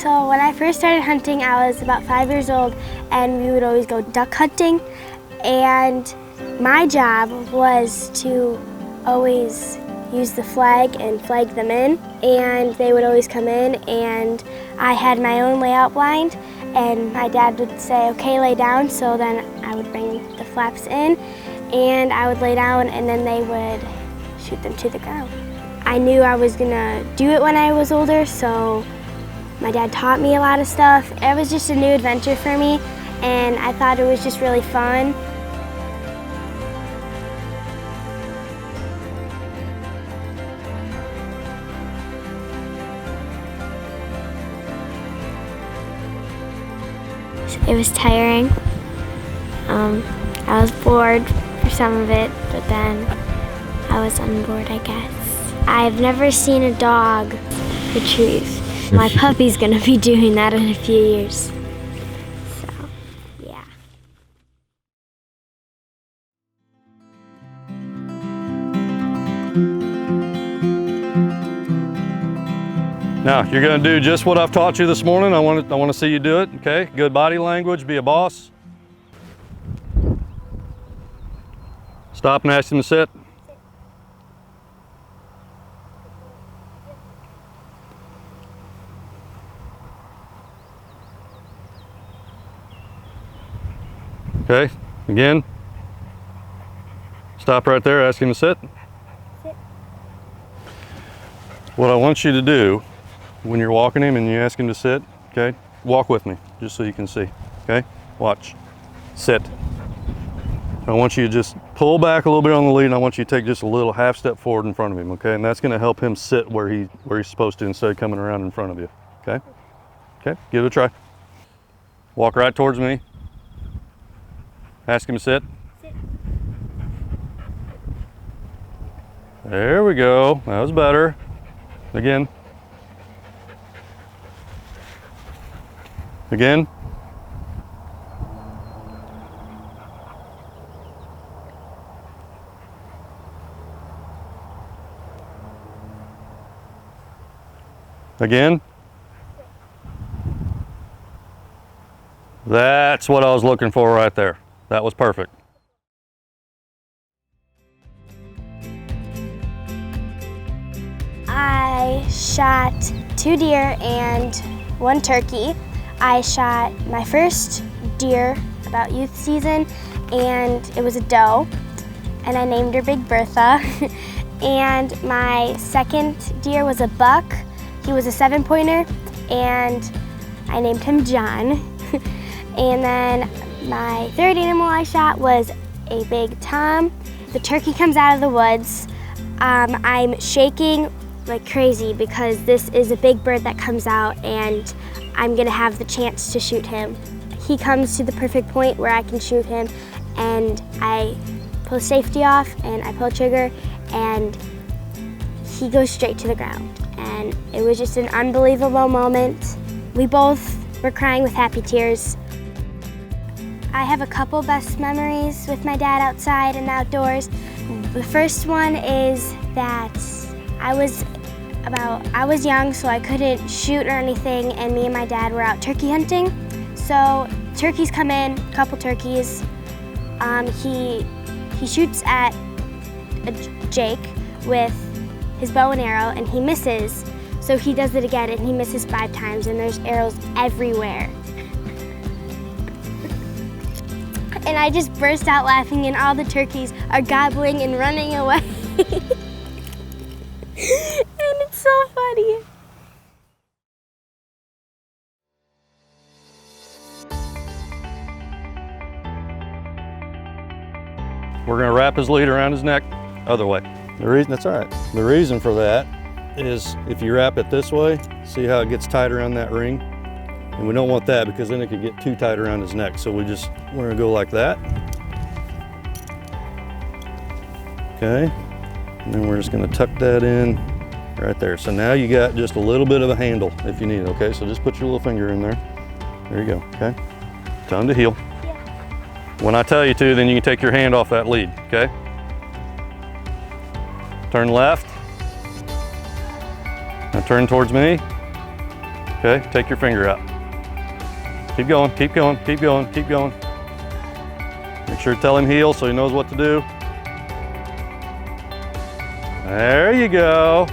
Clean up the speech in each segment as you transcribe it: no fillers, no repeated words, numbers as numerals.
So when I first started hunting, I was about 5 years old, and we would always go duck hunting. And my job was to always use the flag and flag them in. And they would always come in, and I had my own layout blind. And my dad would say, okay, lay down. So then I would bring the flaps in, and I would lay down, and then they would shoot them to the ground. I knew I was gonna do it when I was older, so my dad taught me a lot of stuff. It was just a new adventure for me, and I thought it was just really fun. It was tiring. I was bored for some of it, but then I was unbored, I guess. I've never seen a dog retrieve. My puppy's gonna be doing that in a few years. So, yeah. Now, you're gonna do just what I've taught you this morning. I want to see you do it, okay? Good body language, be a boss. Stop and ask him to sit. Okay, again. Stop right there, ask him to sit. Sit. What I want you to do when you're walking him and you ask him to sit, okay, walk with me just so you can see, okay? Watch, sit. I want you to just pull back a little bit on the lead, and I want you to take just a little half step forward in front of him, okay? And that's gonna help him sit where he's supposed to instead of coming around in front of you, okay? Okay, give it a try. Walk right towards me. Ask him to sit. Sit. There we go, that was better. Again. Again. Again. That's what I was looking for right there. That was perfect. I shot 2 deer and 1 turkey. I shot my first deer about youth season, and it was a doe, and I named her Big Bertha. And my second deer was a buck. He was a 7-pointer, and I named him John. And then my third animal I shot was a big tom. The turkey comes out of the woods. I'm shaking like crazy because this is a big bird that comes out, and I'm gonna have the chance to shoot him. He comes to the perfect point where I can shoot him, and I pull the safety off and I pull the trigger, and he goes straight to the ground. And it was just an unbelievable moment. We both were crying with happy tears. I have a couple best memories with my dad outside and outdoors. The first one is that I was young, so I couldn't shoot or anything, and me and my dad were out turkey hunting. So turkeys come in, a couple turkeys. He shoots at a Jake with his bow and arrow, and he misses. So he does it again, and he misses 5 times, and there's arrows everywhere. And I just burst out laughing, and all the turkeys are gobbling and running away. And it's so funny. We're gonna wrap his lead around his neck, other way. That's all right. The reason for that is if you wrap it this way, see how it gets tight around that ring? And we don't want that because then it could get too tight around his neck. So we're gonna go like that. Okay, and then we're just gonna tuck that in right there. So now you got just a little bit of a handle if you need it, okay? So just put your little finger in there. There you go, okay? Time to heel. Yeah. When I tell you to, then you can take your hand off that lead, okay? Turn left. Now turn towards me. Okay, take your finger out. Keep going, keep going, keep going, keep going. Make sure to tell him heel so he knows what to do. There you go.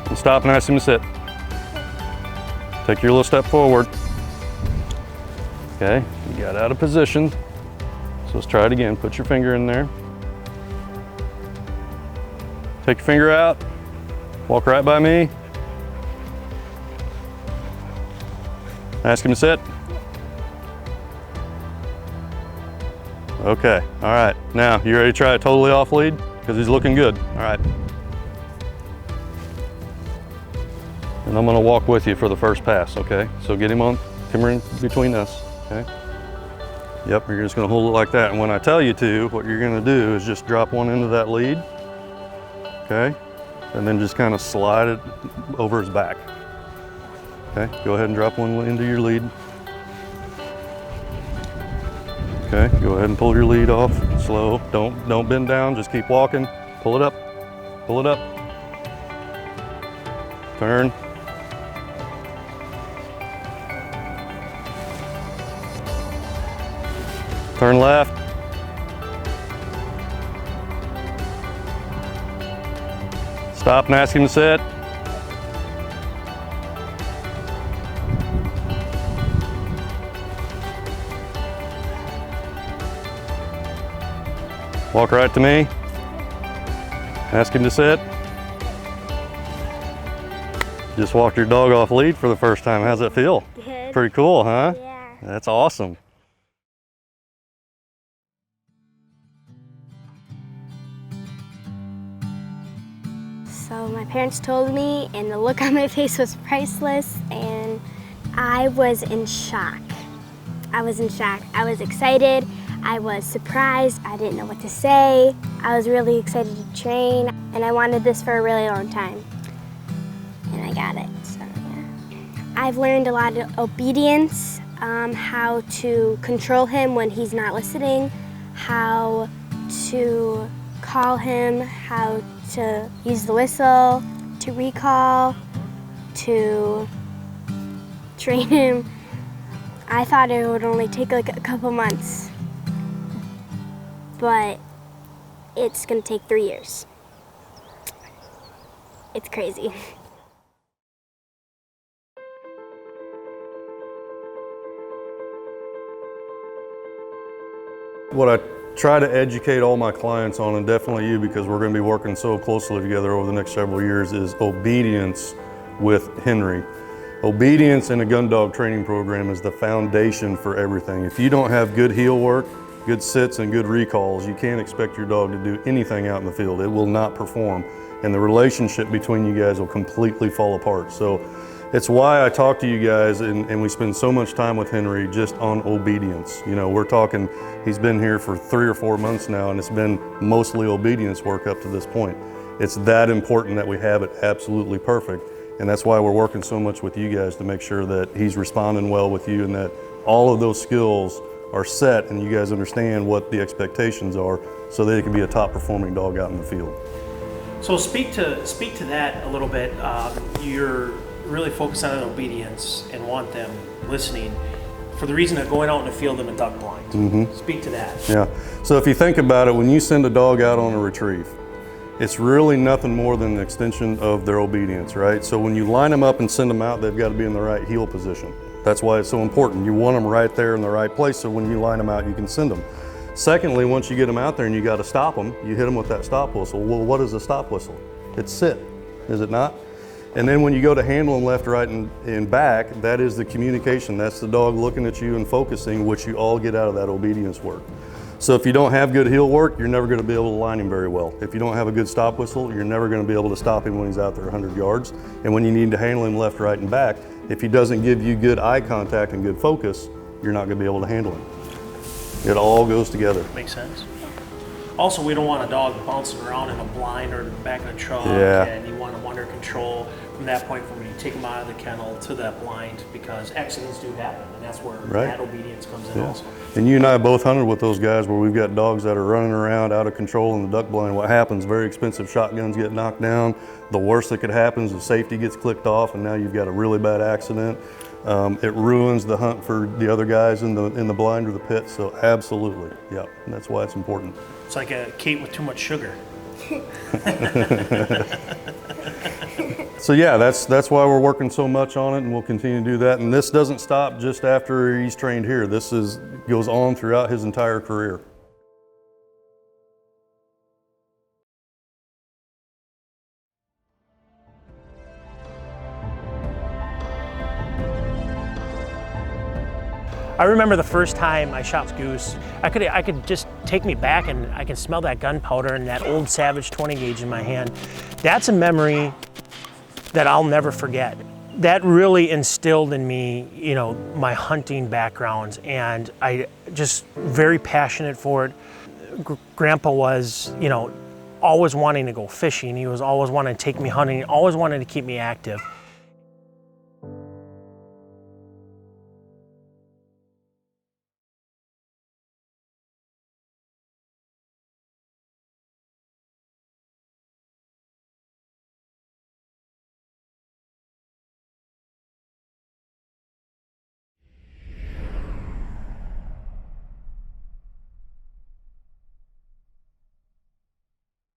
And stop and ask him to sit. Take your little step forward. Okay, you got out of position. So let's try it again. Put your finger in there. Take your finger out. Walk right by me. Ask him to sit. Okay, all right. Now, you ready to try it totally off lead? Because he's looking good. All right. And I'm gonna walk with you for the first pass, okay? So get him on, come in between us, okay? Yep, you're just gonna hold it like that. And when I tell you to, what you're gonna do is just drop one into that lead, okay? And then just kind of slide it over his back. Okay, go ahead and drop one into your lead. Okay, go ahead and pull your lead off, slow. Don't bend down, just keep walking. Pull it up, pull it up. Turn. Turn left. Stop and ask him to sit. Walk right to me. Ask him to sit. Just walked your dog off lead for the first time. How's it feel? Good. Pretty cool, huh? Yeah. That's awesome. So my parents told me, and the look on my face was priceless, and I was in shock. I was in shock. I was excited. I was surprised. I didn't know what to say. I was really excited to train, and I wanted this for a really long time. And I got it, so yeah. I've learned a lot of obedience, how to control him when he's not listening, how to call him, how to use the whistle, to recall, to train him. I thought it would only take like a couple months, but it's gonna take 3 years. It's crazy. What I try to educate all my clients on, and definitely you because we're going to be working so closely together over the next several years, is obedience with Henry. Obedience in a gun dog training program is the foundation for everything. If you don't have good heel work, good sits, and good recalls, you can't expect your dog to do anything out in the field. It will not perform, and the relationship between you guys will completely fall apart. So it's why I talk to you guys and we spend so much time with Henry just on obedience. You know, we're talking, he's been here for 3 or 4 months now, and it's been mostly obedience work up to this point. It's that important that we have it absolutely perfect. And that's why we're working so much with you guys to make sure that he's responding well with you and that all of those skills are set and you guys understand what the expectations are so that it can be a top performing dog out in the field. So speak to that a little bit. You're really focused on obedience and want them listening for the reason of going out in the field in a duck blind. Mm-hmm. Speak to that. Yeah, so if you think about it, when you send a dog out on a retrieve, it's really nothing more than an extension of their obedience, right? So when you line them up and send them out, they've got to be in the right heel position. That's why it's so important. You want them right there in the right place so when you line them out, you can send them. Secondly, once you get them out there and you got to stop them, you hit them with that stop whistle. Well, what is a stop whistle? It's sit, is it not? And then when you go to handle them left, right, and back, that is the communication. That's the dog looking at you and focusing, which you all get out of that obedience work. So if you don't have good heel work, you're never going to be able to line him very well. If you don't have a good stop whistle, you're never going to be able to stop him when he's out there 100 yards. And when you need to handle him left, right, and back, if he doesn't give you good eye contact and good focus, you're not going to be able to handle him. It all goes together. Makes sense. Also, we don't want a dog bouncing around in a blind or in the back of a truck, Yeah. and you want them under control from that point, from when you take them out of the kennel to that blind, because accidents do happen, and that's where Right. that obedience comes in also. And you and I both hunted with those guys where we've got dogs that are running around out of control in the duck blind. What happens, very expensive shotguns get knocked down. The worst that could happen is the safety gets clicked off and now you've got a really bad accident. It ruins the hunt for the other guys in the blind or the pit, so absolutely, yeah, that's why it's important. It's like a Kate with too much sugar. So yeah, that's why we're working so much on it, and we'll continue to do that. And this doesn't stop just after he's trained here. This goes on throughout his entire career. I remember the first time I shot goose, I could just take me back, and I can smell that gunpowder and that old Savage 20 gauge in my hand. That's a memory that I'll never forget. That really instilled in me, you know, my hunting background, and I just very passionate for it. Grandpa was, you know, always wanting to go fishing. He was always wanting to take me hunting, always wanted to keep me active.